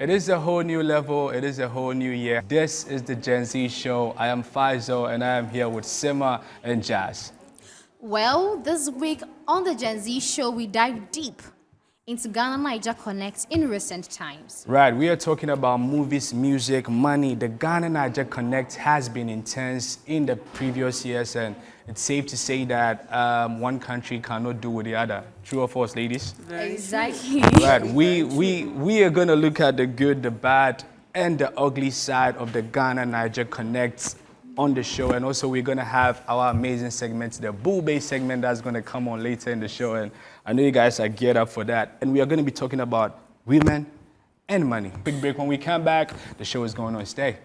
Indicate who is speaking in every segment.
Speaker 1: It is a whole new level. It is a whole new year. This is the Gen Z show. I am Faizo and I am here with Sima and Jazz.
Speaker 2: Well, this week on the Gen Z show, we dive deep into Ghana-Niger Connect in recent times.
Speaker 1: Right, we are talking about movies, music, money. The Ghana-Niger Connect has been intense in the previous years, and it's safe to say that one country cannot do with the other. True or false, ladies?
Speaker 2: Exactly.
Speaker 1: Right, we are going to look at the good, the bad, and the ugly side of the Ghana-Niger Connect on the show, and also we're going to have our amazing segment, the Bull Bay segment that's going to come on later in the show, and I know you guys are geared up for that. And we are going to be talking about women and money. Quick break. When we come back, the show is going on. Stay.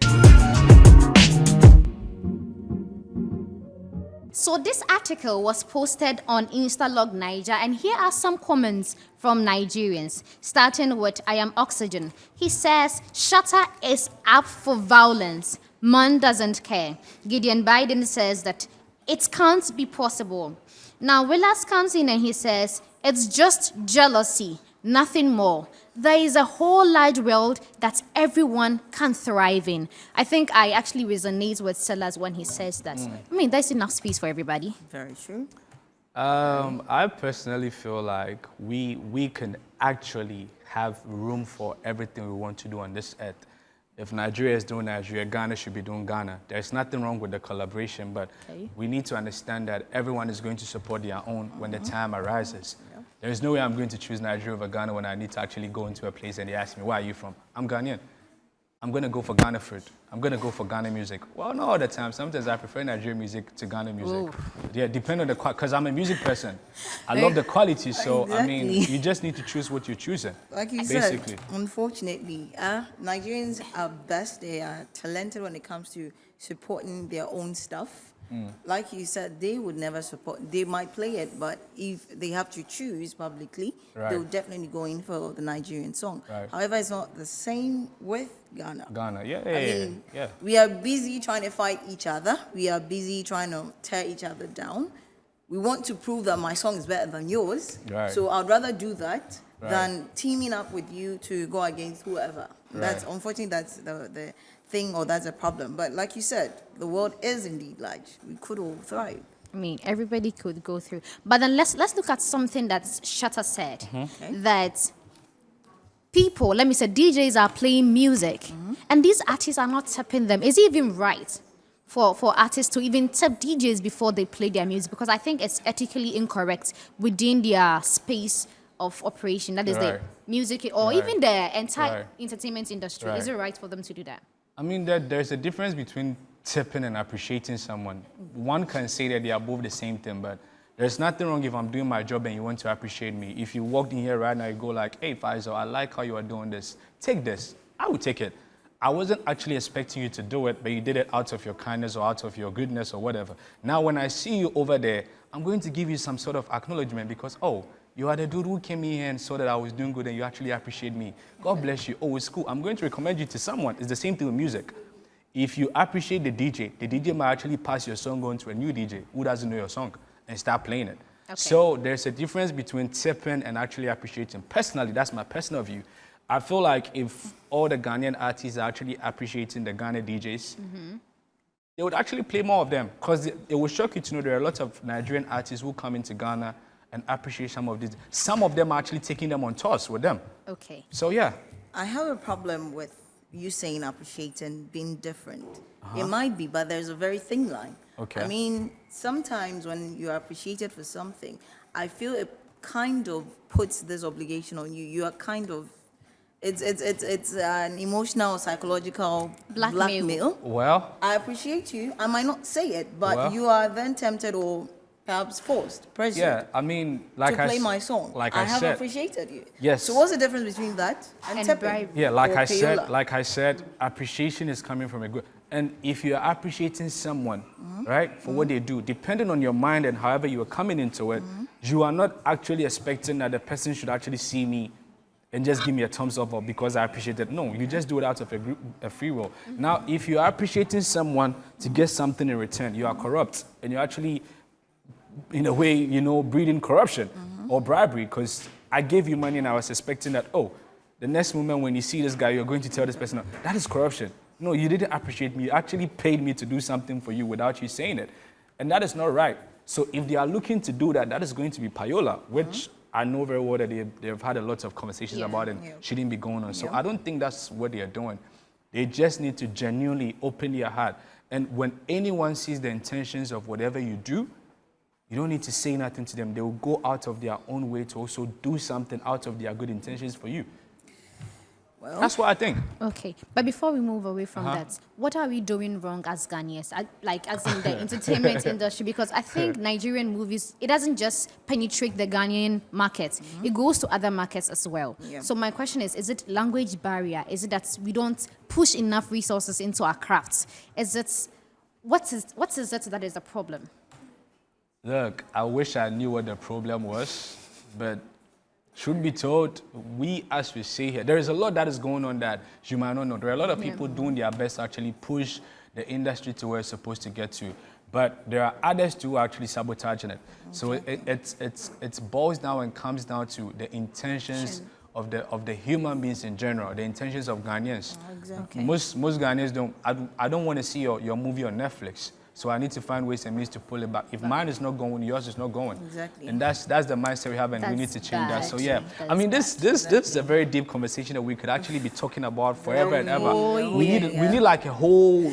Speaker 2: So this article was posted on Instalog Niger, and here are some comments from Nigerians, starting with I Am Oxygen. He says, Shatta is up for violence. Man doesn't care. Gideon Biden says that it can't be possible. Now, Willas comes in and he says, it's just jealousy, nothing more. There is a whole large world that everyone can thrive in. I think I actually resonate with Sellers when he says that. I mean, there's enough space for everybody.
Speaker 3: Very true.
Speaker 1: I personally feel like we can actually have room for everything we want to do on this earth. If Nigeria is doing Nigeria, Ghana should be doing Ghana. There's nothing wrong with the collaboration, but we need to understand that everyone is going to support their own when the time arises. Yeah. There's no way I'm going to choose Nigeria over Ghana when I need to actually go into a place and they ask me, where are you from? I'm Ghanaian. I'm going to go for Ghana food. I'm going to go for Ghana music. Well, not all the time. Sometimes I prefer Nigerian music to Ghana music. Ooh. Yeah, depending on the quality, because I'm a music person. I love the quality, so exactly. I mean, you just need to choose what you're choosing.
Speaker 3: Like you basically. Said, unfortunately, Nigerians are best. They are talented when it comes to supporting their own stuff. Like you said, they would never support. They might play it, but if they have to choose publicly, they'll definitely go in for the Nigerian song. Right. However, it's not the same with Ghana.
Speaker 1: Yeah.
Speaker 3: We are busy trying to fight each other. We are busy trying to tear each other down. We want to prove that my song is better than yours. Right. So I'd rather do that than teaming up with you to go against whoever. That's unfortunately that's the thing, or that's a problem. But like you said, the world is indeed large. We could all thrive.
Speaker 2: I mean, everybody could go through. But then let's look at something that Shatta said, that people, let me say, DJs are playing music, and these artists are not tipping them. Is it even right for artists to even tip DJs before they play their music? Because I think it's ethically incorrect within their space of operation. That is the music or even the entire entertainment industry. Is it right for them to do that?
Speaker 1: I mean, there's a difference between tipping and appreciating someone. One can say that they are both the same thing, but there's nothing wrong if I'm doing my job and you want to appreciate me. If you walked in here right now, you go like, hey, Faizo, I like how you are doing this. Take this. I would take it. I wasn't actually expecting you to do it, but you did it out of your kindness or out of your goodness or whatever. Now, when I see you over there, I'm going to give you some sort of acknowledgement because, oh, you are the dude who came in here and saw that I was doing good and you actually appreciate me. God bless you. Oh, it's cool. I'm going to recommend you to someone. It's the same thing with music. If you appreciate the DJ might actually pass your song on to a new DJ who doesn't know your song and start playing it. Okay. So there's a difference between tipping and actually appreciating. Personally, that's my personal view. I feel like if all the Ghanaian artists are actually appreciating the Ghana DJs, they would actually play more of them. Because it will shock you to know there are a lot of Nigerian artists who come into Ghana and appreciate some of these. Some of them are actually taking them on tours with them. Okay. So, yeah.
Speaker 3: I have a problem with you saying appreciating being different. It might be, but there's a very thin line. Okay. I mean, sometimes when you're appreciated for something, I feel it kind of puts this obligation on you. You are kind of, it's an emotional, psychological blackmail.
Speaker 1: Well.
Speaker 3: I appreciate you. I might not say it, but you are then tempted or perhaps forced, pressured.
Speaker 1: Yeah, I mean, like
Speaker 3: to play my song.
Speaker 1: Like
Speaker 3: I
Speaker 1: have
Speaker 3: said, appreciated you.
Speaker 1: Yes.
Speaker 3: So what's the difference between that and tipping?
Speaker 1: Yeah, like I said, appreciation is coming from a good. And if you are appreciating someone, right, for what they do, depending on your mind and however you are coming into it, you are not actually expecting that the person should actually see me and just give me a thumbs up or because I appreciate it. No, you just do it out of a free will. Now, if you are appreciating someone to get something in return, you are corrupt and you're actually, in a way, breeding corruption or bribery, because I gave you money and I was expecting that, oh, the next moment when you see this guy, you're going to tell this person, that is corruption. No, you didn't appreciate me. You actually paid me to do something for you without you saying it. And that is not right. So if they are looking to do that, that is going to be payola, which I know very well that they've had a lot of conversations about and shouldn't be going on. So I don't think that's what they are doing. They just need to genuinely open their heart. And when anyone sees the intentions of whatever you do, you don't need to say nothing to them. They will go out of their own way to also do something out of their good intentions for you. Well, that's what I think.
Speaker 2: Okay, but before we move away from that, what are we doing wrong as Ghanaians, like as in the entertainment industry? Because I think Nigerian movies, it doesn't just penetrate the Ghanaian market; it goes to other markets as well. Yeah. So my question is it language barrier? Is it that we don't push enough resources into our crafts? Is it what is it that is the problem?
Speaker 1: Look, I wish I knew what the problem was, but truth be told, we, as we say here, there is a lot that is going on that you might not know. There are a lot of people doing their best to actually push the industry to where it's supposed to get to. But there are others too who are actually sabotaging it. Okay. So it boils down and comes down to the intentions of the human beings in general, the intentions of Ghanaians.
Speaker 3: Oh, exactly.
Speaker 1: Most Ghanaians don't, I don't want to see your movie on Netflix. So I need to find ways and means to pull it back. If mine is not going, yours is not going.
Speaker 3: Exactly.
Speaker 1: And that's the mindset we have, and we need to change that. So yeah, I mean, this is a very deep conversation that we could actually be talking about forever and ever. We need like a whole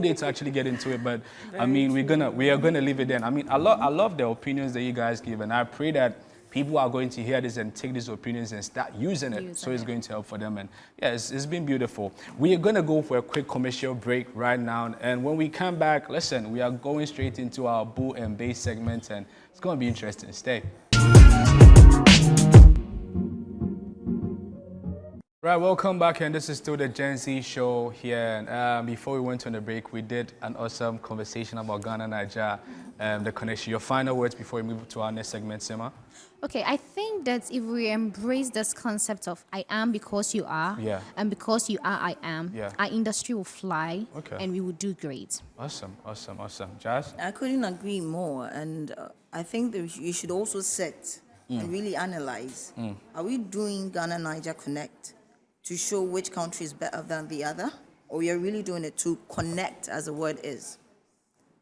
Speaker 1: day to actually get into it. But I mean, we are gonna leave it then. I mean, I love the opinions that you guys give, and I pray that people are going to hear this and take these opinions and start using it. So it's going to help for them. And yeah, it's been beautiful. We are going to go for a quick commercial break right now. And when we come back, listen, we are going straight into our Boo and Bass segment, and it's going to be interesting. Stay. Right, welcome back, and this is still the Gen Z show here. And before we went on the break, we did an awesome conversation about Ghana, Nigeria, the connection. Your final words before we move to our next segment, Sima?
Speaker 2: Okay, I think that if we embrace this concept of I am because you are, and because you are I am, our industry will fly, and we will do great. Awesome.
Speaker 1: Jazz?
Speaker 3: I couldn't agree more, and I think that you should also sit and really analyze. Are we doing Ghana-Niger Connect to show which country is better than the other, or we are really doing it to connect, as the word is?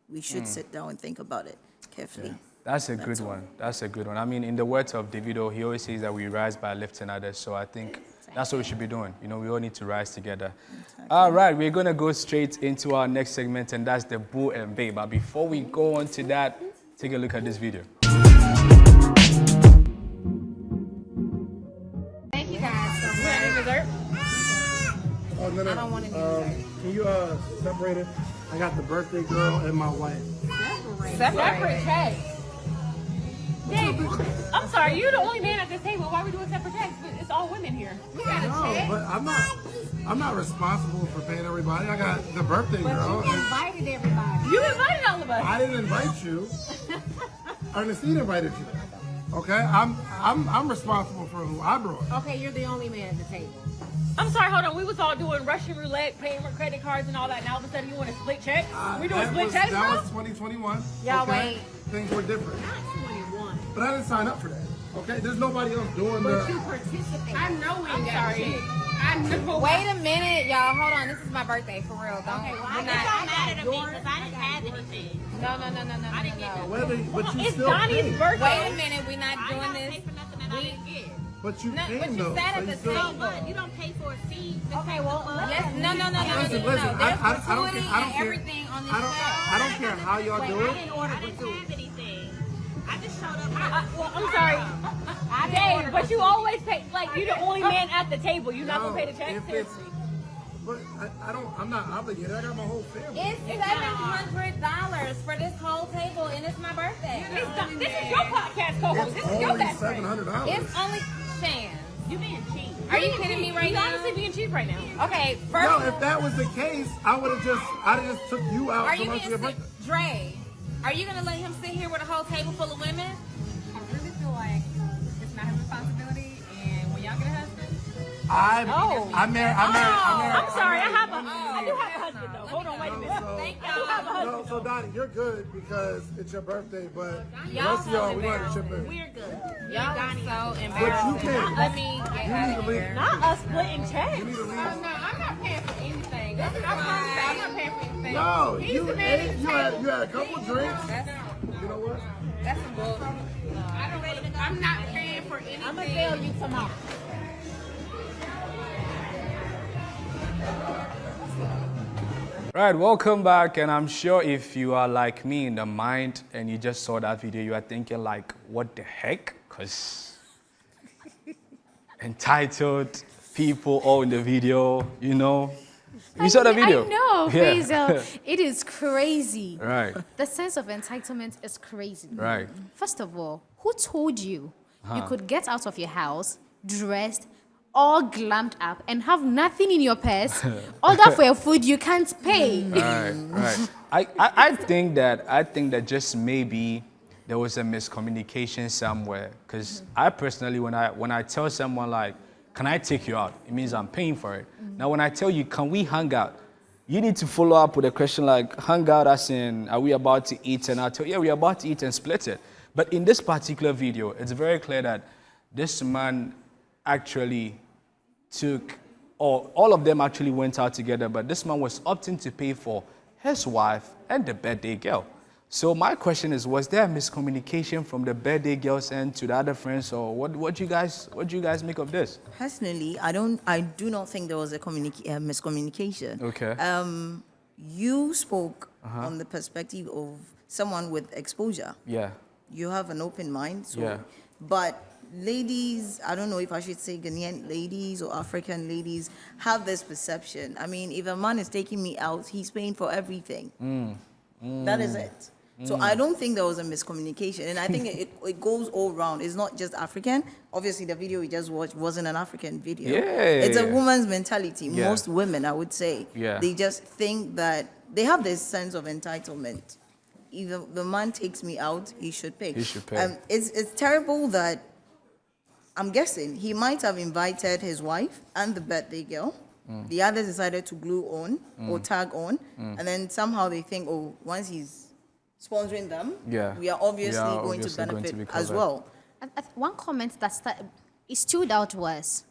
Speaker 3: We should sit down and think about it carefully.
Speaker 1: Yeah. That's a good one. That's a good one. I mean, in the words of Davido, he always says that we rise by lifting others. So I think that's what we should be doing. You know, we all need to rise together. Exactly. All right, we're going to go straight into our next segment, and that's the Boo and Babe. But before we go on to that, take a look at this video.
Speaker 4: Thank you guys so much. Any dessert?
Speaker 5: Oh, no.
Speaker 4: I don't want any dessert.
Speaker 5: Can you separate it? I got the birthday girl and my wife.
Speaker 4: Separate cake. Dave, I'm sorry, you're the only man at this table. Why are we doing separate cakes? It's all women here.
Speaker 5: No, but I'm not responsible for paying everybody. I got the birthday girl.
Speaker 4: You invited everybody. You invited all of us.
Speaker 5: I didn't invite you. Ernestine invited you. Okay, I'm responsible for who I brought.
Speaker 4: Okay, you're the only man at the table. I'm sorry, hold on. We was all doing Russian roulette, paying with credit cards and all that. Now all of a sudden you want to split checks? We doing split checks, bro?
Speaker 5: That was 2021.
Speaker 4: Y'all
Speaker 5: okay?
Speaker 4: wait.
Speaker 5: Things were different.
Speaker 4: Not 21.
Speaker 5: But I didn't sign up for that. Okay, there's nobody else doing
Speaker 4: But you participate. I know we got shit. I know.
Speaker 6: Wait a minute, y'all. Hold on. This is my birthday, for real. Don't.
Speaker 4: Okay, well, I got mad at me because I didn't have anything.
Speaker 6: No. I didn't get
Speaker 5: it. But you
Speaker 4: it's
Speaker 5: still
Speaker 4: Donnie's
Speaker 5: paid.
Speaker 4: birthday.
Speaker 6: Wait a minute. We're not doing this.
Speaker 4: Pay for nothing that I didn't get.
Speaker 5: But you came
Speaker 6: but you
Speaker 5: though.
Speaker 6: sat at
Speaker 5: so
Speaker 6: the
Speaker 5: you still-
Speaker 6: table.
Speaker 4: But you don't pay for a seat.
Speaker 6: Okay, well, let's. No.
Speaker 5: Listen,
Speaker 6: There's
Speaker 5: I don't
Speaker 6: gratuity
Speaker 5: care.
Speaker 6: and everything on this
Speaker 5: I don't care how y'all do
Speaker 4: I
Speaker 5: it.
Speaker 4: didn't order gratuity. Anything. I just showed up. Well, I'm sorry. Dave, but you always pay. Like, you're the only man at the table. You're not going to pay the check?
Speaker 5: If it's, but I'm not obligated. I got my whole family.
Speaker 6: It's $700 for this whole table, and it's my birthday.
Speaker 4: This is your podcast co-host. This is your
Speaker 5: Only
Speaker 4: best friend.
Speaker 5: $700.
Speaker 6: It's only Shan.
Speaker 4: You being cheap.
Speaker 6: Are you kidding me right
Speaker 4: You're
Speaker 6: now?
Speaker 4: honestly being cheap right now.
Speaker 6: Okay, first.
Speaker 5: No, if that was the case, I'd have just took you out
Speaker 6: Are
Speaker 5: so
Speaker 6: you
Speaker 5: much
Speaker 6: being
Speaker 5: of your
Speaker 6: sick?
Speaker 5: birthday.
Speaker 6: Dre, are you gonna let him sit here with a whole table full of women?
Speaker 7: I really feel like it's not his responsibility, and when y'all get a husband,
Speaker 5: I'm married.
Speaker 4: I'm sorry. I do have a husband, though. Hold on, wait a minute.
Speaker 6: Thank
Speaker 4: I do have a husband.
Speaker 5: No, so Donnie, you're good because it's your birthday, but the
Speaker 6: Y'all
Speaker 5: rest of y'all, we
Speaker 6: know
Speaker 5: want to chip in.
Speaker 6: We're good. Y'all are so
Speaker 5: But you
Speaker 6: embarrassing.
Speaker 5: can't.
Speaker 6: Let me get out of here.
Speaker 4: Not us splitting checks.
Speaker 5: You need to
Speaker 6: No,
Speaker 5: leave.
Speaker 6: I'm not paying for anything. I'm not paying for anything.
Speaker 5: No,
Speaker 6: He's
Speaker 5: you
Speaker 6: the man at the
Speaker 5: you had
Speaker 6: table.
Speaker 5: a couple drinks. You know what?
Speaker 6: That's some bull. I'm not paying for anything.
Speaker 4: I'm gonna tell you tomorrow.
Speaker 1: Right, welcome back, and I'm sure if you are like me in the mind and you just saw that video, you are thinking like, what the heck? Because entitled people all in the video, you know. You saw the video?
Speaker 2: I know,
Speaker 1: Yeah.
Speaker 2: Faisal. It is crazy.
Speaker 1: Right,
Speaker 2: The sense of entitlement is crazy.
Speaker 1: right.
Speaker 2: First of all, who told you you could get out of your house dressed, all glammed up, and have nothing in your purse? Order for your food you can't pay.
Speaker 1: Right. I think that just maybe there was a miscommunication somewhere. Because I personally, when I tell someone like, can I take you out? It means I'm paying for it. Now, when I tell you, can we hang out? You need to follow up with a question like, hang out as in, are we about to eat? And I'll tell you, yeah, we're about to eat and split it. But in this particular video, it's very clear that this man actually took, or all of them actually went out together, but this man was opting to pay for his wife and the birthday girl. So my question is, was there a miscommunication from the birthday girl's end to the other friends, or what do you guys make of this?
Speaker 3: Personally, I do not think there was a miscommunication.
Speaker 1: Okay.
Speaker 3: You spoke on the perspective of someone with exposure.
Speaker 1: Yeah.
Speaker 3: You have an open mind. So,
Speaker 1: Yeah.
Speaker 3: But ladies, I don't know if I should say Ghanaian ladies or African ladies, have this perception. I mean, if a man is taking me out, he's paying for everything. That is it. So I don't think there was a miscommunication. And I think it goes all round. It's not just African. Obviously, the video we just watched wasn't an African video.
Speaker 1: Yeah.
Speaker 3: It's a woman's mentality.
Speaker 1: Yeah.
Speaker 3: Most women, I would say,
Speaker 1: Yeah.
Speaker 3: they just think that they have this sense of entitlement. If the man takes me out, he should pay.
Speaker 1: He should pay.
Speaker 3: It's terrible that I'm guessing he might have invited his wife and the birthday girl. The others decided to glue on or tag on. And then somehow they think, oh, once he's sponsoring them,
Speaker 1: Yeah.
Speaker 3: we are obviously going to
Speaker 1: obviously going
Speaker 3: benefit
Speaker 1: to be
Speaker 3: as
Speaker 1: covered.
Speaker 3: well.
Speaker 2: One comment that it stood out was,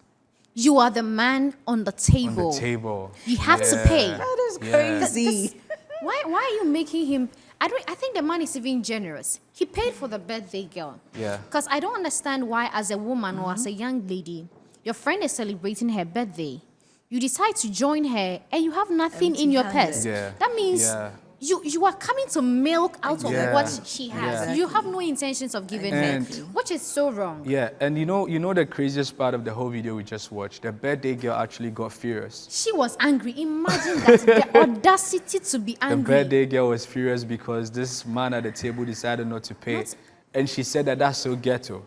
Speaker 2: you are the man on the table.
Speaker 1: On the table.
Speaker 2: You have to
Speaker 1: Yeah.
Speaker 2: pay.
Speaker 3: That is
Speaker 1: Yeah.
Speaker 3: crazy.
Speaker 2: Why are you making him? I think the man is even generous. He paid for the birthday girl.
Speaker 1: Yeah.
Speaker 2: Because I don't understand why, as a woman or as a young lady, your friend is celebrating her birthday. You decide to join her and you have nothing in your purse.
Speaker 1: Yeah.
Speaker 2: That means
Speaker 1: Yeah.
Speaker 2: you are coming to milk out of
Speaker 1: Yeah.
Speaker 2: what she has.
Speaker 1: Yeah.
Speaker 2: You have no intentions of giving
Speaker 1: And-
Speaker 2: her, which is so wrong.
Speaker 1: Yeah, and you know the craziest part of the whole video we just watched? The birthday girl actually got furious.
Speaker 2: She was angry. Imagine that, the audacity to be
Speaker 1: The
Speaker 2: angry.
Speaker 1: birthday girl was furious because this man at the table decided not to pay.
Speaker 2: Not-
Speaker 1: And she said that that's so ghetto.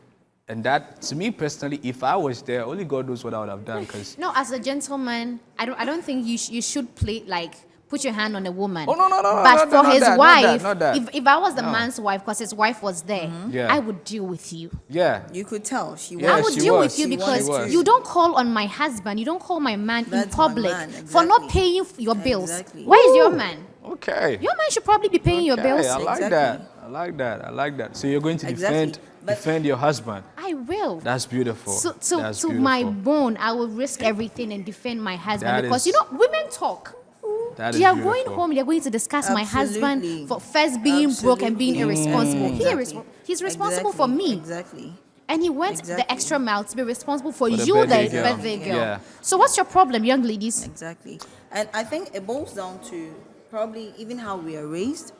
Speaker 1: And that, to me personally, if I was there, only God knows what I would have done. Because
Speaker 2: No, as a gentleman, I don't think you should play like put your hand on a woman.
Speaker 1: Oh, no,
Speaker 2: But for his wife,
Speaker 1: not that.
Speaker 2: if I was the
Speaker 1: No.
Speaker 2: man's wife, because his wife was there,
Speaker 1: Yeah.
Speaker 2: I would deal with you.
Speaker 1: Yeah,
Speaker 3: You could tell she
Speaker 1: Yeah,
Speaker 2: I would
Speaker 3: was.
Speaker 1: she
Speaker 2: deal
Speaker 1: was.
Speaker 2: with you
Speaker 1: She
Speaker 2: because
Speaker 1: was.
Speaker 2: you don't call on my husband, you don't call my man in
Speaker 3: That's my
Speaker 2: public
Speaker 3: man,
Speaker 2: for not
Speaker 3: exactly.
Speaker 2: paying your bills.
Speaker 3: Exactly.
Speaker 2: Where is your man?
Speaker 1: okay.
Speaker 2: Your man should probably be paying your
Speaker 1: Okay,
Speaker 2: bills.
Speaker 1: I like
Speaker 3: Exactly.
Speaker 1: that. I like that. I like that. So you're going to
Speaker 3: Exactly. But-
Speaker 1: defend your husband.
Speaker 2: I will.
Speaker 1: That's beautiful.
Speaker 2: So,
Speaker 1: That's
Speaker 2: to my
Speaker 1: beautiful.
Speaker 2: bone, I will risk everything and defend my husband
Speaker 1: That
Speaker 2: because
Speaker 1: is-
Speaker 2: women talk.
Speaker 1: That
Speaker 2: They
Speaker 1: is
Speaker 2: are
Speaker 1: beautiful.
Speaker 2: going home. They're going to discuss my husband
Speaker 3: Absolutely.
Speaker 2: for first being broke and being
Speaker 3: Absolutely.
Speaker 2: irresponsible.
Speaker 3: Exactly.
Speaker 2: He's responsible for me,
Speaker 3: Exactly.
Speaker 2: and he went the
Speaker 3: Exactly.
Speaker 2: extra mile to be responsible for
Speaker 1: the
Speaker 2: you,
Speaker 1: birthday
Speaker 2: the
Speaker 1: girl.
Speaker 2: birthday girl.
Speaker 1: Yeah.
Speaker 2: So what's your problem, young ladies?
Speaker 3: Exactly. And I think it boils down to probably even how we are raised.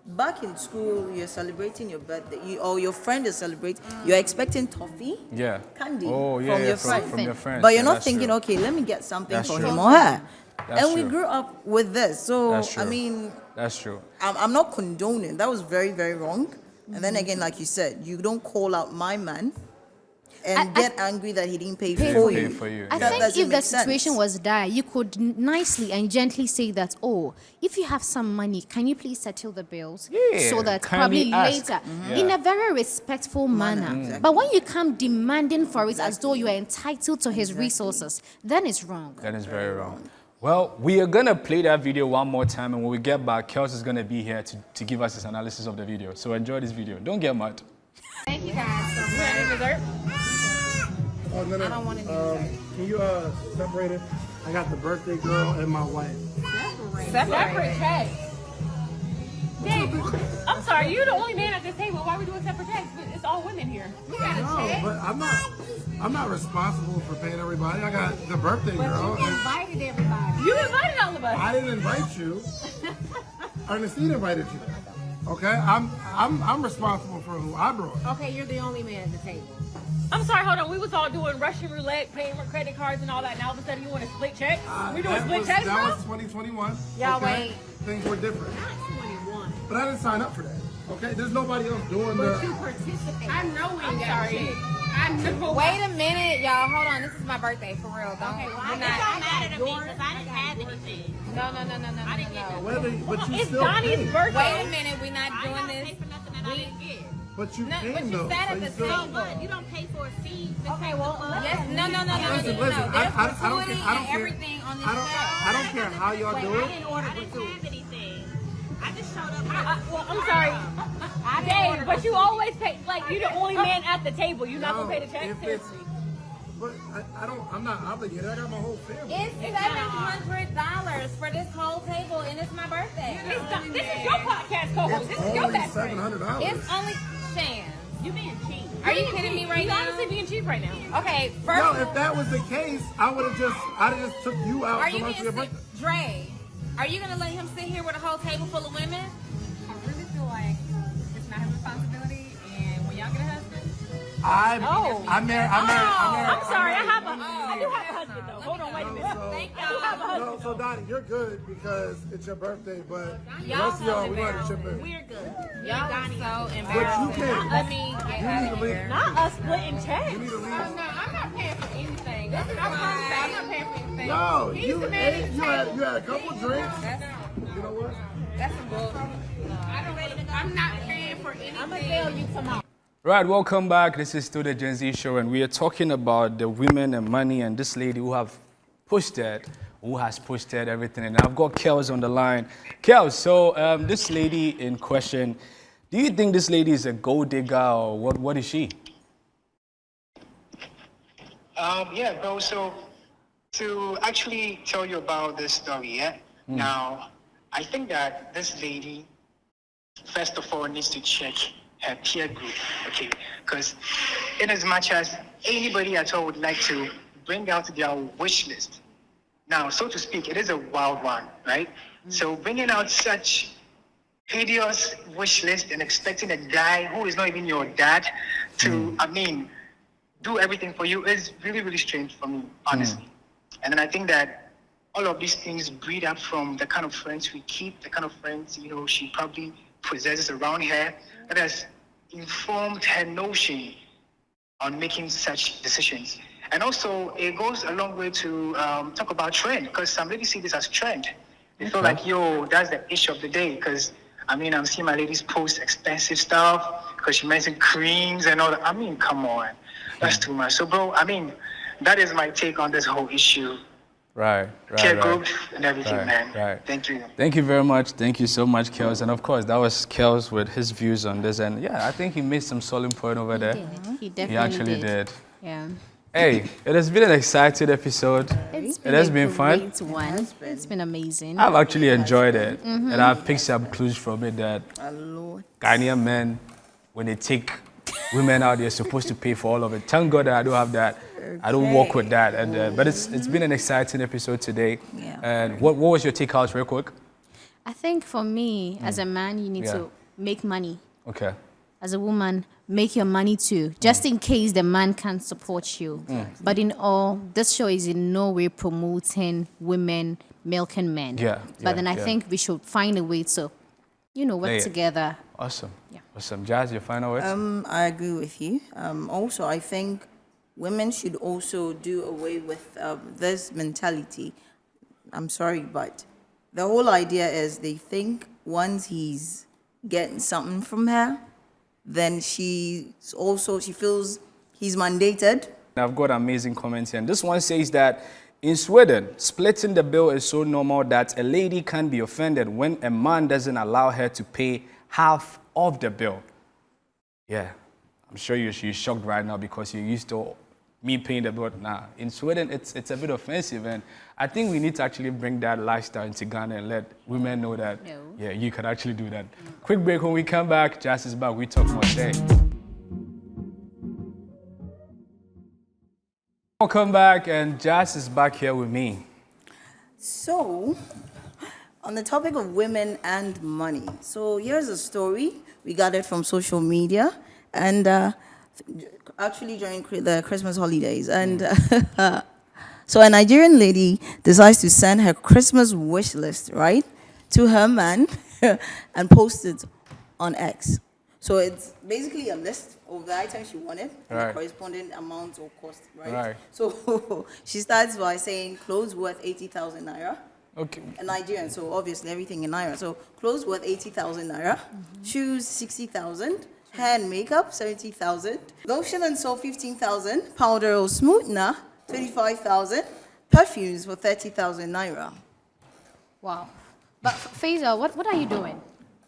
Speaker 3: Back in school, you're celebrating your birthday, or your friend is celebrating, you're expecting toffee,
Speaker 1: Yeah.
Speaker 3: candy
Speaker 1: Oh, yeah,
Speaker 3: from
Speaker 1: yeah,
Speaker 3: your
Speaker 1: from,
Speaker 3: friend.
Speaker 1: from your friends.
Speaker 3: But you're
Speaker 1: Yeah,
Speaker 3: not
Speaker 1: that's
Speaker 3: thinking,
Speaker 1: true.
Speaker 3: okay, let me get something
Speaker 1: That's
Speaker 3: for
Speaker 1: true.
Speaker 3: him or her.
Speaker 1: That's
Speaker 3: And we
Speaker 1: true.
Speaker 3: grew up with this. So,
Speaker 1: That's
Speaker 3: I
Speaker 1: true.
Speaker 3: mean,
Speaker 1: That's true.
Speaker 3: I'm not condoning. That was very, very wrong. And then again, like you said, you don't call out my man and
Speaker 2: I-
Speaker 3: get angry that he didn't pay,
Speaker 2: Pay
Speaker 3: for
Speaker 2: for
Speaker 3: you.
Speaker 1: you. Pay for you,
Speaker 2: I
Speaker 1: yeah.
Speaker 2: think
Speaker 3: doesn't
Speaker 2: if the
Speaker 3: make sense.
Speaker 2: situation was dire, you could nicely and gently say that, oh, if you have some money, can you please settle the bills?
Speaker 1: Yeah,
Speaker 2: So that
Speaker 1: kindly
Speaker 2: probably
Speaker 1: ask.
Speaker 2: later,
Speaker 1: Yeah.
Speaker 2: in a very respectful manner.
Speaker 3: exactly.
Speaker 2: But when you come demanding for it as though you are entitled to his resources, then it's wrong.
Speaker 1: That is very wrong. Well, we are going to play that video one more time, and when we get back, Kels is going to be here to give us his analysis of the video. So enjoy this video. Don't get mad.
Speaker 6: Thank you guys so much.
Speaker 5: no.
Speaker 6: I don't want to
Speaker 5: Can you separate it? I got the birthday girl and my wife.
Speaker 4: Separate checks. Dang, I'm sorry, you're the only man at this table. Why are we doing separate checks? It's all women here.
Speaker 5: No, but I'm not responsible for paying everybody. I got the birthday girl.
Speaker 6: You invited everybody.
Speaker 4: You invited all of us.
Speaker 5: I didn't invite you. Ernestine invited you. Okay, I'm responsible for who I brought.
Speaker 6: Okay, you're the only man at the table.
Speaker 4: I'm sorry, hold on. We was all doing Russian roulette, paying for credit cards and all that. Now all of a sudden you want to split checks? We doing split checks, bro?
Speaker 5: That was 2021.
Speaker 6: Y'all
Speaker 5: okay?
Speaker 6: wait.
Speaker 5: Things were different.
Speaker 6: Not 21.
Speaker 5: But I didn't sign up for that. Okay, there's nobody else doing
Speaker 6: But you
Speaker 5: the.
Speaker 6: participate.
Speaker 7: I know we ain't got
Speaker 4: sorry.
Speaker 7: shit. I know.
Speaker 6: Wait a minute, y'all. Hold on. This is my birthday, for real. Don't.
Speaker 7: Okay, well,
Speaker 6: we're
Speaker 7: I
Speaker 6: not-
Speaker 7: got
Speaker 4: mad at me because I didn't have anything.
Speaker 6: No.
Speaker 4: I didn't get
Speaker 5: But you
Speaker 4: It's
Speaker 5: still
Speaker 4: Donnie's
Speaker 5: came.
Speaker 4: birthday.
Speaker 6: Wait a minute. We're not
Speaker 4: I
Speaker 6: doing
Speaker 4: don't
Speaker 6: this.
Speaker 4: pay for nothing that I didn't get.
Speaker 5: But you
Speaker 6: No,
Speaker 5: came
Speaker 6: but you
Speaker 5: though.
Speaker 6: sat
Speaker 5: so
Speaker 6: at
Speaker 5: you
Speaker 6: the
Speaker 5: still-
Speaker 6: table.
Speaker 4: But you don't pay for a seat.
Speaker 6: Okay, well, yes, no.
Speaker 5: Listen,
Speaker 6: There's
Speaker 5: I don't
Speaker 6: gratuity
Speaker 5: care. I don't
Speaker 6: and
Speaker 5: care.
Speaker 6: everything on this
Speaker 5: I don't care how y'all do it.
Speaker 4: I didn't have anything. I just showed up. Well, I'm sorry. Dave, but you always pay. Like, you're the only man at the table. You're not going to pay the check?
Speaker 5: If it's-
Speaker 4: Seriously.
Speaker 5: But I'm not obligated. I got my whole family.
Speaker 6: It's $700 for this whole table, and it's my birthday.
Speaker 4: This is your podcast co-host. This is your
Speaker 5: Only
Speaker 4: best friend.
Speaker 5: $700.
Speaker 6: It's only Shan.
Speaker 4: You being cheap.
Speaker 6: Are you kidding me right
Speaker 4: You're
Speaker 6: now?
Speaker 4: honestly being cheap right now.
Speaker 6: Okay, first.
Speaker 5: No, if that was the case, I'd have just took you out
Speaker 6: Are
Speaker 5: so
Speaker 6: you
Speaker 5: much
Speaker 6: being
Speaker 5: of your
Speaker 6: sick?
Speaker 5: birthday.
Speaker 6: Dre, are you gonna let him sit here with a whole table full of women?
Speaker 7: I really feel like it's not his responsibility. And when y'all get a husband,
Speaker 5: I'm married.
Speaker 4: I'm sorry. I do have a husband, though. Hold on, wait a minute.
Speaker 6: Thank
Speaker 4: I do have a husband.
Speaker 5: No, so Donnie, you're good because it's your birthday, but the
Speaker 6: Y'all
Speaker 5: rest of y'all,
Speaker 6: so
Speaker 5: we gonna chip in.
Speaker 4: We're good.
Speaker 6: Y'all are so
Speaker 5: But you
Speaker 6: embarrassing.
Speaker 5: can't.
Speaker 6: Let me get
Speaker 5: You
Speaker 6: out
Speaker 5: need to
Speaker 6: of
Speaker 5: leave.
Speaker 6: here.
Speaker 4: Not us splitting checks.
Speaker 5: You need to leave.
Speaker 7: no, I'm not paying for anything. I promise you, I'm not paying for anything.
Speaker 5: No,
Speaker 7: He's
Speaker 5: you
Speaker 7: the man at the table.
Speaker 5: had a couple drinks.
Speaker 6: That's,
Speaker 5: You know what?
Speaker 6: that's some bullshit.
Speaker 7: I'm not paying for anything.
Speaker 6: I'm gonna tell you tomorrow.
Speaker 1: Right, welcome back. This is still the Gen Z show, and we are talking about the women and money and this lady who has posted everything. And I've got Kels on the line. Kels, so this lady in question, do you think this lady is a gold digger or what is she?
Speaker 8: Yeah, bro. So to actually tell you about this story, yeah. Now, I think that this lady, first of all, needs to check her peer group, okay? Because in as much as anybody at all would like to bring out their wish list, now, so to speak, it is a wild one, right? So bringing out such hideous wish list and expecting a guy who is not even your dad to, do everything for you is really, really strange for me, honestly. And then I think that all of these things breed up from the kind of friends we keep, the kind of friends, she probably possesses around her that has informed her notion on making such decisions. And also, it goes a long way to talk about trend, because some ladies see this as trend. They feel like, that's the issue of the day, because, I'm seeing my ladies post expensive stuff, because she mentioned creams and all that. Come on. That's too much. So, bro, that is my take on this whole issue.
Speaker 1: Right.
Speaker 8: Peer group and everything,
Speaker 1: Right,
Speaker 8: man.
Speaker 1: right.
Speaker 8: Thank you.
Speaker 1: Thank you very much. Thank you so much, Kels. And of course, that was Kels with his views on this. And yeah, I think he made some solid point over there.
Speaker 2: He definitely
Speaker 1: He actually did.
Speaker 2: Yeah.
Speaker 1: Hey, it has been an exciting episode.
Speaker 2: It's
Speaker 1: It has
Speaker 2: a
Speaker 1: been fun.
Speaker 2: great one. It's been amazing.
Speaker 1: I've actually enjoyed it. And I've picked some clues from it that Ghanaian men, when they take women out, they're supposed to pay for all of it. Thank God that I don't have that. I don't work with that. And but it's been an exciting episode today.
Speaker 3: Yeah.
Speaker 1: And what was your takeouts real quick?
Speaker 2: I think for me, as a man, you need
Speaker 1: Yeah.
Speaker 2: to make money.
Speaker 1: Okay.
Speaker 2: As a woman, make your money too, just in case the man can't support you. But in all, this show is in no way promoting women milking men.
Speaker 1: Yeah,
Speaker 2: But then I
Speaker 1: yeah.
Speaker 2: think we should find a way to, work
Speaker 1: Yeah.
Speaker 2: together.
Speaker 1: Awesome.
Speaker 2: Yeah.
Speaker 1: Awesome. Jazz, your final words?
Speaker 3: I agree with you. Also, I think women should also do away with this mentality. I'm sorry, but the whole idea is they think once he's getting something from her, then she feels he's mandated.
Speaker 1: I've got amazing comments here. And this one says that in Sweden, splitting the bill is so normal that a lady can't be offended when a man doesn't allow her to pay half of the bill. Yeah, I'm sure you're shocked right now because you're used to me paying the bill. Nah, in Sweden, it's a bit offensive, and I think we need to actually bring that lifestyle into Ghana and let women know that, yeah, you could actually do that. Quick break. When we come back, Jazz is back. We talk more today. Welcome back, and Jazz is back here with me.
Speaker 3: So, on the topic of women and money. So here's a story we gathered from social media, and actually during the Christmas holidays. And so a Nigerian lady decides to send her Christmas wish list, right, to her man and post it on X. So it's basically a list of the items she wanted and the corresponding amounts or cost, right? So she starts by saying clothes worth 80,000 naira.
Speaker 1: Okay.
Speaker 3: A Nigerian, so obviously everything in naira. So clothes worth 80,000 naira, shoes 60,000, hair and makeup 70,000, lotion and soap 15,000, powder or smoother 25,000, perfumes for 30,000 naira.
Speaker 2: Wow. But Faisal, what are you doing?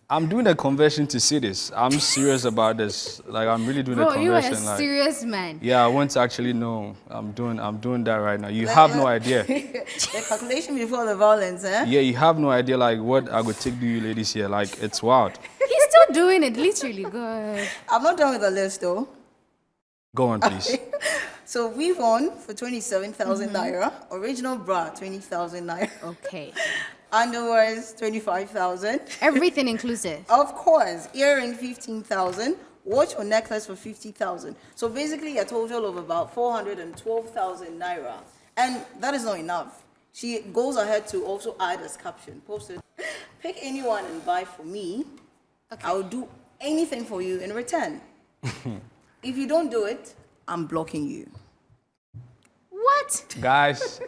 Speaker 1: I'm doing a conversion to see this. I'm serious about this. Like, I'm really doing a conversion.
Speaker 2: Bro, you're a serious man.
Speaker 1: Yeah, I want to actually know. I'm doing that right now. You have no idea.
Speaker 3: The calculation before the violence, eh?
Speaker 1: Yeah, you have no idea, like, what I would take to you ladies here. Like, it's wild.
Speaker 2: He's still doing it, literally. Good.
Speaker 3: I'm not done with the list, though.
Speaker 1: Go on, please.
Speaker 3: So we've on for 27,000 naira. Original bra, 20,000 naira.
Speaker 2: Okay.
Speaker 3: Underwears, 25,000.
Speaker 2: Everything inclusive.
Speaker 3: Of course. Earring, 15,000. Watch or necklace for 50,000. So basically a total of about 412,000 naira. And that is not enough. She goes ahead to also add as caption. Post it. Pick anyone and buy for me. Okay. I will do anything for you in return. If you don't do it, I'm blocking you.
Speaker 2: What?
Speaker 1: Guys,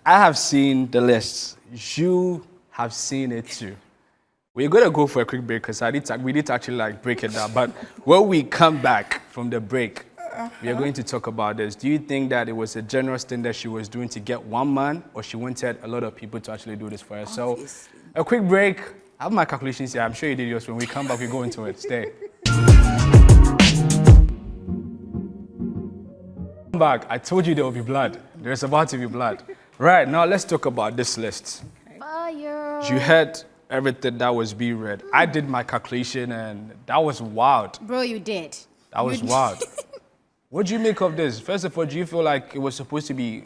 Speaker 1: I have seen the lists. You have seen it too. We're going to go for a quick break because we need to actually like break it down. But when we come back from the break, we are going to talk about this. Do you think that it was a generous thing that she was doing to get one man, or she wanted a lot of people to actually do this for her? So, a quick break. I have my calculations here. I'm sure you did yours. When we come back, we go into it. Stay. Back. I told you there will be blood. There's about to be blood. Right, now let's talk about this list.
Speaker 2: Fire.
Speaker 1: You heard everything that was being read. I did my calculation and that was wild.
Speaker 2: Bro, you did.
Speaker 1: That was wild. What do you make of this? First of all, do you feel like it was supposed to be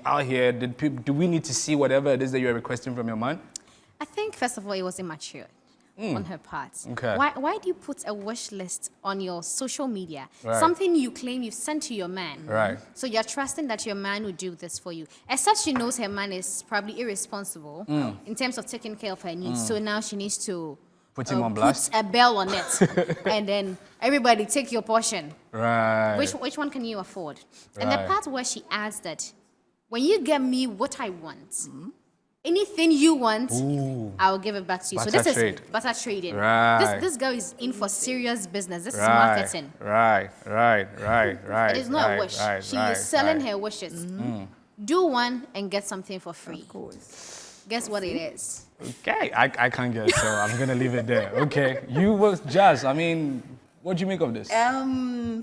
Speaker 1: out here? Do we need to see whatever it is that you're requesting from your man?
Speaker 2: I think, first of all, it was immature on her part.
Speaker 1: Okay.
Speaker 2: Why do you put a wish list on your social media?
Speaker 1: Right.
Speaker 2: Something you claim you've sent to your man.
Speaker 1: Right.
Speaker 2: So you're trusting that your man will do this for you. Except she knows her man is probably irresponsible in terms of taking care of her needs. So now she needs to
Speaker 1: put him on blast.
Speaker 2: Put a bell on it. And then everybody take your portion.
Speaker 1: Right.
Speaker 2: Which one can you afford? And the part where she adds that when you get me what I want, anything you want, I'll give it back to you.
Speaker 1: Butter
Speaker 2: so this
Speaker 1: trade.
Speaker 2: is butter trading.
Speaker 1: Right.
Speaker 2: This girl is in for serious business. This is marketing.
Speaker 1: Right.
Speaker 2: It is not a wish. She is selling her wishes. Do one and get something for free.
Speaker 3: Of course.
Speaker 2: Guess what it is?
Speaker 1: Okay, I can't guess, so I'm gonna leave it there. Okay, you was Jazz. I mean, what do you make of this?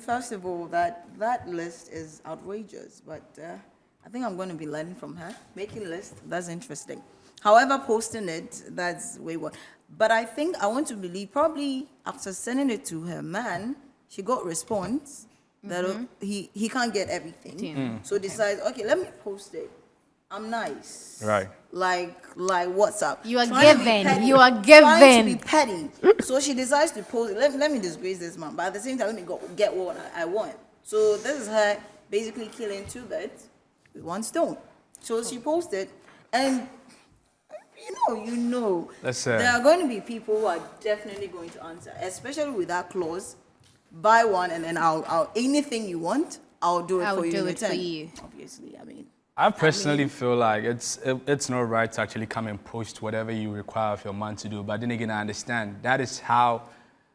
Speaker 3: First of all, that list is outrageous, but I think I'm going to be learning from her. Making a list, that's interesting. However, posting it, that's wayward. But I think I want to believe probably after sending it to her man, she got response that he can't get everything. So decides, okay, let me post it. I'm nice.
Speaker 1: Right.
Speaker 3: Like what's up?
Speaker 2: You are
Speaker 3: Trying to be
Speaker 2: given.
Speaker 3: petty.
Speaker 2: You are
Speaker 3: Trying to be
Speaker 2: given.
Speaker 3: petty. So she decides to post it. Let me disgrace this man, but at the same time, let me go get what I want. So this is her basically killing two birds with one stone. So she posted, and you know, there are going to be people who are definitely going to answer, especially with that clause, buy one and then I'll anything you want, I'll do it for you in return. Obviously, I mean.
Speaker 1: I personally feel like it's not right to actually come and post whatever you require of your man to do. But then again, I understand that is how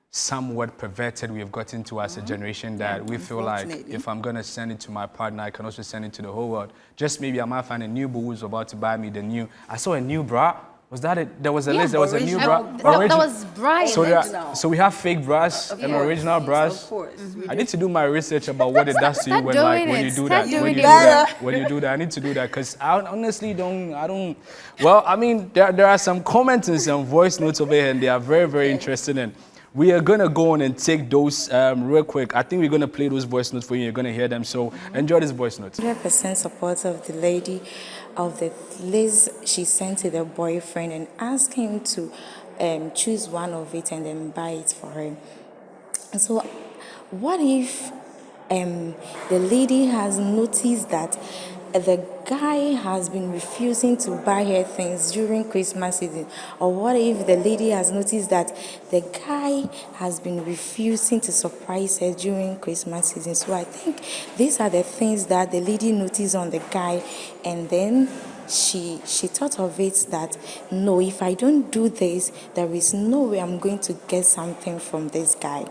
Speaker 1: somewhat perverted we have gotten to as a generation, that we feel like if I'm going to send it to my partner, I can also send it to the whole world. Just maybe I might find a new boo who's about to buy me the new. I saw a new bra. Was that it? There was a
Speaker 2: Yeah.
Speaker 1: list. There was a new
Speaker 3: Original.
Speaker 1: bra.
Speaker 2: That was Brian.
Speaker 1: So,
Speaker 3: Original.
Speaker 1: so we have fake bras
Speaker 3: Of
Speaker 1: and
Speaker 3: course,
Speaker 1: original bras.
Speaker 3: Of course.
Speaker 1: I need to do my research about what it does to you
Speaker 2: Start
Speaker 1: when
Speaker 2: doing
Speaker 1: when
Speaker 2: it.
Speaker 1: you do
Speaker 2: Start
Speaker 1: that.
Speaker 2: doing
Speaker 1: When you
Speaker 2: it.
Speaker 1: do that. When you do that, I need to do that because I honestly I don't. Well, I mean, there are some comments and some voice notes over here, and they are very, very interesting. And we are gonna go on and take those real quick. I think we're gonna play those voice notes for you. You're gonna hear them. So enjoy this voice notes.
Speaker 9: 100% support of the lady of the list she sent to the boyfriend and asked him to choose one of it and then buy it for her. And so, what if the lady has noticed that the guy has been refusing to buy her things during Christmas season? Or what if the lady has noticed that the guy has been refusing to surprise her during Christmas season? So I think these are the things that the lady noticed on the guy, and then she thought of it that no, if I don't do this, there is no way I'm going to get something from this guy.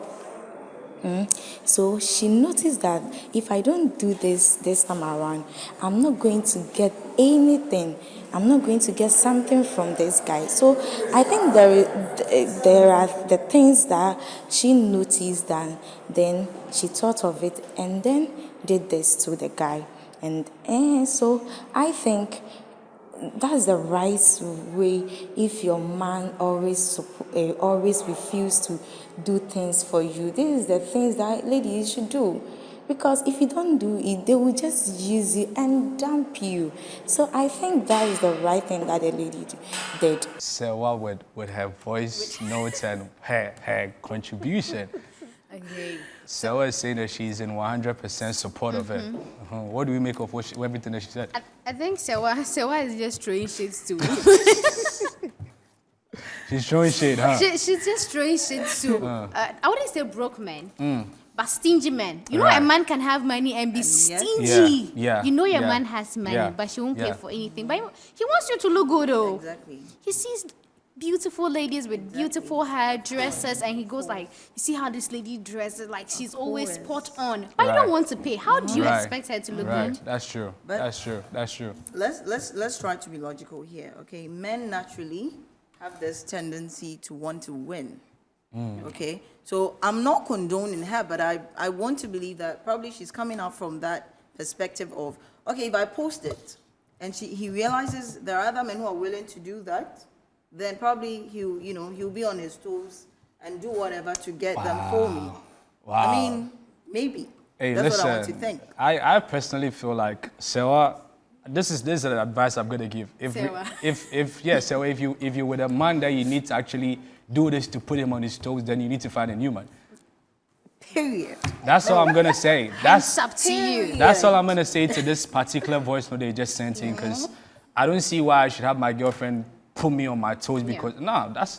Speaker 9: So she noticed that if I don't do this time around, I'm not going to get anything. I'm not going to get something from this guy. So I think there are the things that she noticed, and then she thought of it and then did this to the guy. And so I think that's the right way. If your man always refuse to do things for you, this is the things that ladies should do, because if you don't do it, they will just use you and dump you. So I think that is the right thing that the lady did.
Speaker 1: So what with her voice notes and her contribution.
Speaker 2: Okay.
Speaker 1: So I was saying that she's in 100% support of it. What do we make of everything that she said?
Speaker 2: I think Sewa is just throwing shades too.
Speaker 1: She's showing shade, huh?
Speaker 2: She's just throwing shades too. I wouldn't say broke men, but stingy men. You know, a man can have money and be stingy.
Speaker 1: Yeah,
Speaker 2: You know your
Speaker 1: yeah,
Speaker 2: man has money,
Speaker 1: yeah,
Speaker 2: but she won't pay
Speaker 1: yeah.
Speaker 2: for anything. But he wants you to look good, though.
Speaker 3: Exactly.
Speaker 2: He sees beautiful ladies with beautiful hair, dresses, and he goes like, you see how this lady dresses, like she's always spot on. But you
Speaker 1: Right.
Speaker 2: don't want to pay. How do you
Speaker 1: Right.
Speaker 2: expect her to look
Speaker 1: Right,
Speaker 2: good?
Speaker 1: that's true.
Speaker 3: But-
Speaker 1: That's true. That's true.
Speaker 3: Let's try to be logical here, okay? Men naturally have this tendency to want to win, okay? So I'm not condoning her, but I want to believe that probably she's coming out from that perspective of, okay, if I post it and he realizes there are other men who are willing to do that, then probably he'll be on his toes and do whatever to get them for me.
Speaker 1: Wow.
Speaker 3: I mean, maybe.
Speaker 1: Hey,
Speaker 3: That's
Speaker 1: listen,
Speaker 3: what I want to think.
Speaker 1: I personally feel like Sewa, this is an advice I'm gonna give.
Speaker 2: Sewa.
Speaker 1: So if you with a man that you need to actually do this to put him on his toes, then you need to find a new man.
Speaker 3: Period.
Speaker 1: That's all I'm gonna say.
Speaker 2: It's up to you.
Speaker 1: That's all I'm gonna say to this particular voice note they just sent in, because I don't see why I should have my girlfriend put me on my toes because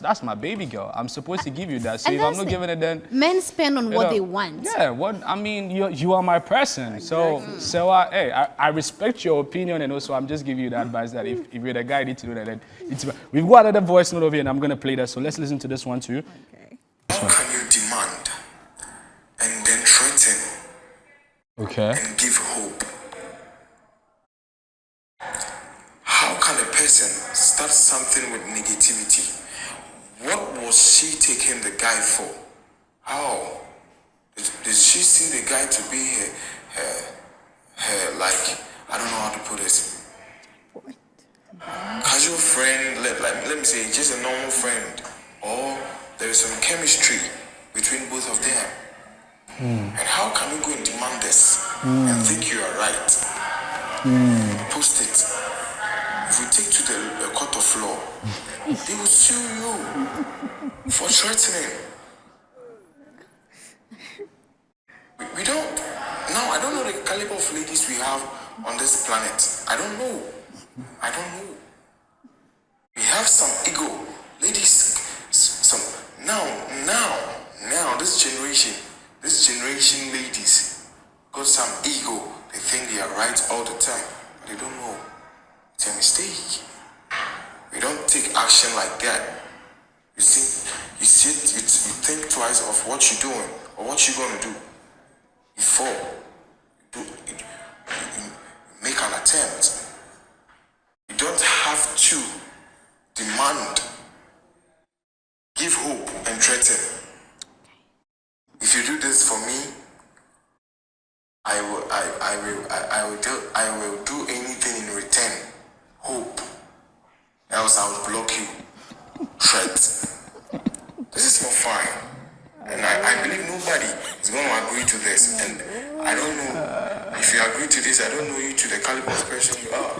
Speaker 1: that's my baby girl. I'm supposed to give you that. So
Speaker 2: And
Speaker 1: if I'm
Speaker 2: that's
Speaker 1: not
Speaker 2: it.
Speaker 1: giving it, then
Speaker 2: Men spend on
Speaker 1: you
Speaker 2: what
Speaker 1: know,
Speaker 2: they want.
Speaker 1: Yeah, what I mean, you are my person. So hey, I respect your opinion, and also I'm just giving you the advice that if you're the guy, you need to do that. Then we've got another voice note over here, and I'm gonna play that. So let's listen to this one too.
Speaker 3: Okay.
Speaker 10: How can you demand and then threaten
Speaker 1: Okay.
Speaker 10: and give hope? How can a person start something with negativity? What was she taking the guy for? How? Did she see the guy to be her like, I don't know how to put it. Casual friend, let me say, just a normal friend. Or there is some chemistry between both of them. And how can we go and demand this and think you are right? Post it. If we take to the court of law, they will sue you for threatening. We don't. Now, I don't know the caliber of ladies we have on this planet. I don't know. We have some ego. Ladies, now, this generation ladies got some ego. They think they are right all the time, but they don't know. It's a mistake. We don't take action like that. You think twice of what you're doing or what you're gonna do before you make an attempt. You don't have to demand I will do anything in return. Hope. Else I will block you. Threat. This is not fine. And I believe nobody is going to agree to this. And I don't know if you agree to this. I don't know you to the caliber of person you are.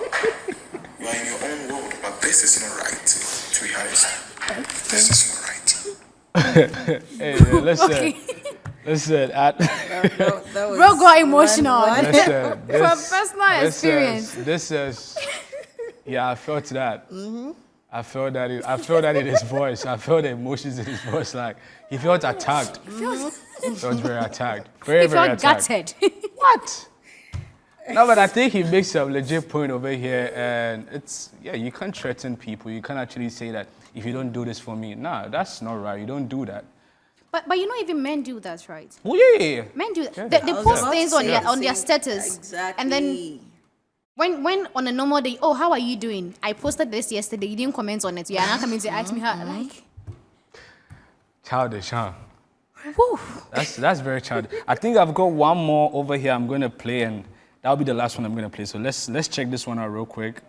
Speaker 10: You are in your own world, but this is not right. To be honest, this is not right.
Speaker 1: Hey, listen.
Speaker 2: Bro got emotional.
Speaker 1: Listen,
Speaker 2: From personal experience.
Speaker 1: This is, yeah, I felt that. I felt that in his voice. I felt the emotions in his voice. Like he felt attacked. He felt very attacked. Very attacked.
Speaker 2: Gutted.
Speaker 1: What? No, but I think he makes a legit point over here, and it's you can't threaten people. You can't actually say that if you don't do this for me. Nah, that's not right. You don't do that.
Speaker 2: But you know, even men do that, right?
Speaker 1: Oh yeah.
Speaker 2: Men do that.
Speaker 1: Yeah.
Speaker 2: They post things on their status.
Speaker 3: Exactly.
Speaker 2: And then when on a normal day, oh, how are you doing? I posted this yesterday. You didn't comment on it. You are not coming to ask me how. Like,
Speaker 1: Childish, huh?
Speaker 2: whew.
Speaker 1: That's very childish. I think I've got one more over here. I'm going to play, and that'll be the last one I'm going to play. So let's check this one out real quick.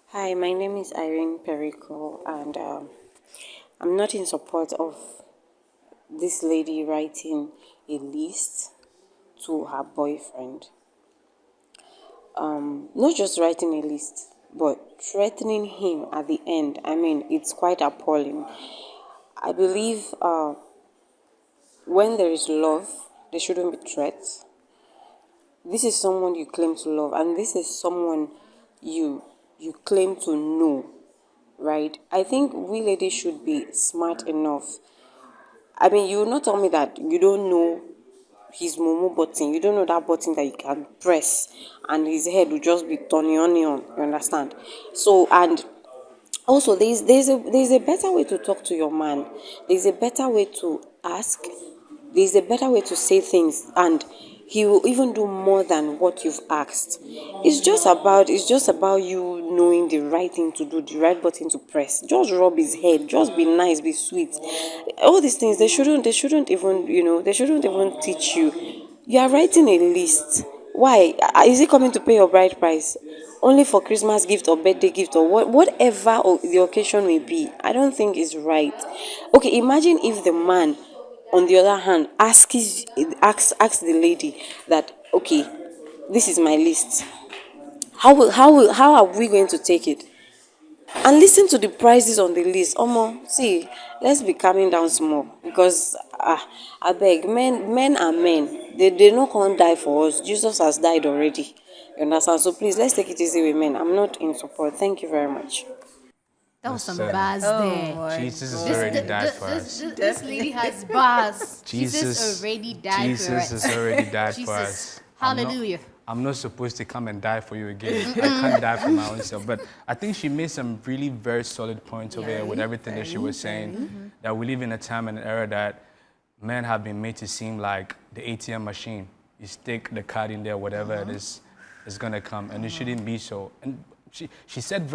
Speaker 11: Hi, my name is Irene Perico, and I'm not in support of this lady writing a list to her boyfriend. Not just writing a list, but threatening him at the end. I mean, it's quite appalling. I believe when there is love, there shouldn't be threats. This is someone you claim to love, and this is someone you claim to know, right? I think we ladies should be smart enough. I mean, you will not tell me that you don't know his momo button. You don't know that button that you can press and his head will just be turning on, you understand? So, and also there's a better way to talk to your man. There's a better way to ask. There's a better way to say things, and he will even do more than what you've asked. It's just about you knowing the right thing to do, the right button to press. Just rub his head, just be nice, be sweet. All these things, they shouldn't even, they shouldn't even teach you. You are writing a list. Why? Is he coming to pay your bride price? Only for Christmas gift or birthday gift or whatever the occasion may be. I don't think it's right. Okay, imagine if the man, on the other hand, asks the lady that, okay, this is my list. How are we going to take it? And listen to the prices on the list. See, let's be calming down small, because I beg, men are men. They not gonna die for us. Jesus has died already. You understand? So please, let's take it easy with men. I'm not in support. Thank you very much.
Speaker 2: That was some bars there.
Speaker 1: Jesus has already died for us.
Speaker 2: This lady has bars.
Speaker 1: Jesus
Speaker 2: already died for us.
Speaker 1: Jesus has already died for us.
Speaker 2: Hallelujah.
Speaker 1: I'm not supposed to come and die for you again. I can't die for my own self. But I think she made some really very solid points over here with everything that she was saying. That we live in a time and an era that men have been made to seem like the ATM machine. You stick the card in there, whatever it is going to come. And it shouldn't be so. And she said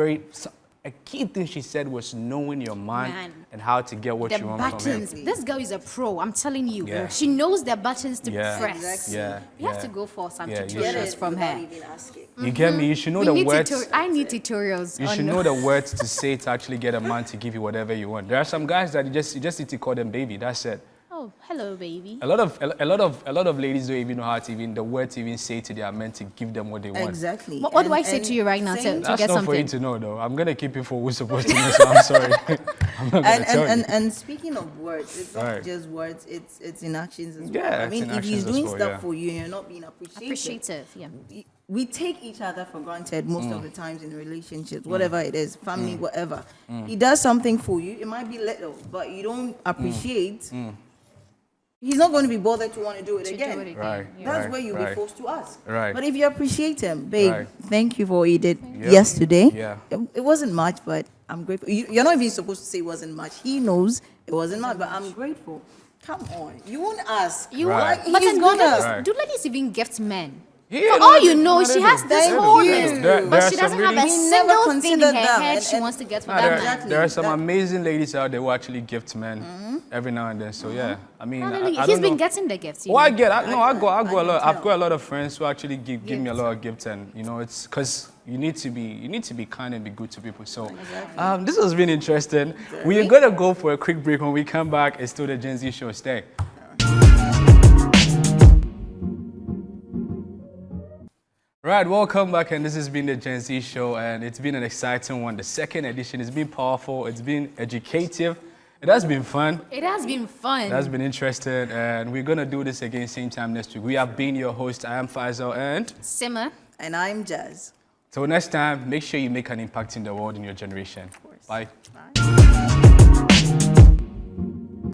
Speaker 1: a key thing she said was knowing your mind and how to get what you want
Speaker 2: buttons.
Speaker 1: from him.
Speaker 2: This girl is a pro, I'm telling you.
Speaker 1: Yeah.
Speaker 2: She knows the buttons to press.
Speaker 3: Exactly.
Speaker 2: You have to go for some tutorials from her.
Speaker 1: You get me? You should know the words.
Speaker 2: I need tutorials.
Speaker 1: You should know the words to say to actually get a man to give you whatever you want. There are some guys that you just need to call them baby. That's it.
Speaker 2: Oh, hello, baby.
Speaker 1: A lot of ladies don't even know how to the words to even say to their men to give them what they want.
Speaker 3: Exactly.
Speaker 2: What do I say to you right now to
Speaker 1: That's
Speaker 2: get
Speaker 1: not
Speaker 2: something?
Speaker 1: for you to know, though. I'm gonna keep it for who's supposed to know. So I'm sorry. I'm not gonna tell you.
Speaker 3: And speaking of words, it's not just words. It's in actions as well.
Speaker 1: Yeah,
Speaker 3: I mean,
Speaker 1: it's in
Speaker 3: if he's
Speaker 1: actions
Speaker 3: doing
Speaker 1: as well,
Speaker 3: stuff for you and you're not being appreciative. We take each other for granted most of the times in relationships, whatever it is, family, whatever. He does something for you. It might be little, but you don't appreciate. He's not going to be bothered to want to do it again.
Speaker 1: Right.
Speaker 3: That's where you'll be forced to ask.
Speaker 1: Right.
Speaker 3: But if you appreciate him, babe, thank you for what you did yesterday.
Speaker 1: Yeah.
Speaker 3: It wasn't much, but I'm grateful. You're not even supposed to say it wasn't much. He knows it wasn't much, but I'm grateful. Come on. You won't ask.
Speaker 2: You
Speaker 1: Right.
Speaker 2: But
Speaker 3: He's
Speaker 2: then
Speaker 3: gonna.
Speaker 2: do ladies even gift men?
Speaker 1: Yeah,
Speaker 2: For
Speaker 1: no,
Speaker 2: all you
Speaker 1: no,
Speaker 2: know,
Speaker 1: no,
Speaker 2: she
Speaker 1: no,
Speaker 2: has this
Speaker 3: Thank
Speaker 2: whole
Speaker 3: you.
Speaker 2: list,
Speaker 1: There
Speaker 2: but
Speaker 1: are
Speaker 2: she
Speaker 1: some
Speaker 2: doesn't have a
Speaker 1: really-
Speaker 3: We never
Speaker 2: single thing in
Speaker 3: considered
Speaker 2: her
Speaker 3: that,
Speaker 2: head she
Speaker 3: and-
Speaker 2: wants to get for
Speaker 1: No,
Speaker 2: that
Speaker 1: there,
Speaker 2: man.
Speaker 3: Exactly.
Speaker 1: there are some
Speaker 3: That-
Speaker 1: amazing ladies out there who actually gift men every now and then. So yeah, I mean,
Speaker 2: Hallelujah.
Speaker 1: I
Speaker 2: He's
Speaker 1: don't
Speaker 2: been
Speaker 1: know.
Speaker 2: getting the gifts. You
Speaker 1: Oh, I
Speaker 2: know.
Speaker 1: get. I go a
Speaker 3: can
Speaker 1: lot. I've
Speaker 3: tell.
Speaker 1: got a lot of friends who actually give me a
Speaker 2: Gifts.
Speaker 1: lot of gifts, and you know, it's because you need to be kind and be good to people. So, this has been interesting. We are gonna go for a quick break. When we come back, it's still the Gen Z show. Stay. Right, welcome back, and this has been the Gen Z show, and it's been an exciting one. The second edition has been powerful. It's been educative. It has been fun.
Speaker 2: It has been fun.
Speaker 1: It has been interesting, and we're gonna do this again same time next week. We have been your host. I am Faisal, and
Speaker 2: Simmer.
Speaker 3: And I'm Jazz.
Speaker 1: till next time, make sure you make an impact in the world in your generation. Bye.
Speaker 3: Bye.